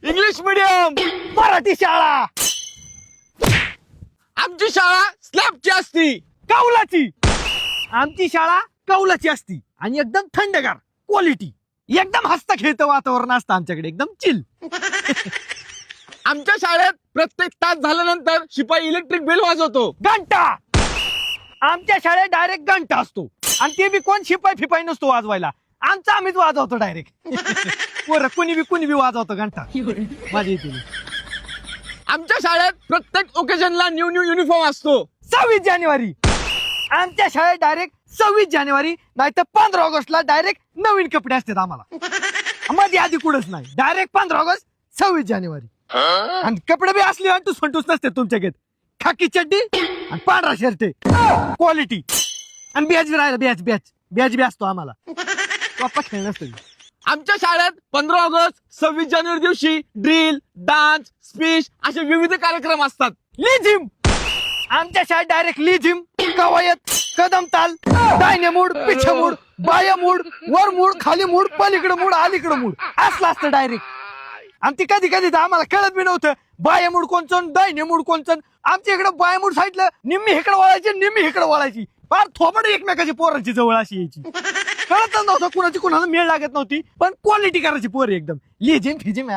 English medium, Marathi शाळा, आमची शाळा स्लॅबची असती. कौलाची. आमची शाळा कौलाची असती आणि एकदम थंडगार क्वालिटी. एकदम हसता खेळतं वातावरण असतं आमच्याकडे, एकदम चिल. आमच्या शाळेत प्रत्येक तास झाल्यानंतर शिपाई इलेक्ट्रिक बेल वाजवतो. घंटा. आमच्या शाळेत डायरेक्ट घंटा असतो आणि ते बी कोण शिपाई फिपाई नसतो वाजवायला, आमचा आम्हीच वाजवतो डायरेक्ट. पोरं कुणी बी वाजवतो घंटा. माझ्या इथे आमच्या शाळेत प्रत्येक ओकेजनला न्यू युनिफॉर्म असतो. 26 जानेवारी. आमच्या शाळेत डायरेक्ट 26 जानेवारी नाही तर 15 ऑगस्टला डायरेक्ट नवीन कपडे असतात आम्हाला. मध्ये आधी कुठंच नाही, डायरेक्ट 15 ऑगस्ट 26 जानेवारी. आणि कपडे बी असले अंटूस फंटूस नसते तुमच्या घेत. खाकी चड्डी आणि पांढरा शर्ट क्वालिटी. आणि बॅच बी राहिला, बॅच बी असतो आम्हाला. पप्पा खेळ नसतो. आमच्या शाळेत 15 ऑगस्ट 26 जानेवारी दिवशी ड्रिल, डान्स, स्पीच असे विविध कार्यक्रम असतात. लिझिम. आमच्या शाळेत डायरेक्ट लिझिम, कवायत, कदम ताल, डायने मूड, पिछा मूड, बाया मूड, वर मूड, खाली मूड, पलीकडे मूड, अलीकडे मूड असलं असतं डायरेक्ट. आणि ती कधी तर आम्हाला कळत बी नव्हतं बाया मूड कोणचं, डायने मूड कोणचं. आमच्या इकडे बाया मूड साईडला निम्मी इकडे वळायची, निम्मी इकडे वळायची. फार थोबड एकमेकाची पोरांची जवळ अशी यायची. कळतच नव्हतं कुणाची कुणाला मेळ लागत नव्हती, पण क्वालिटी करायची पोर एकदम. लिझिम फिजिम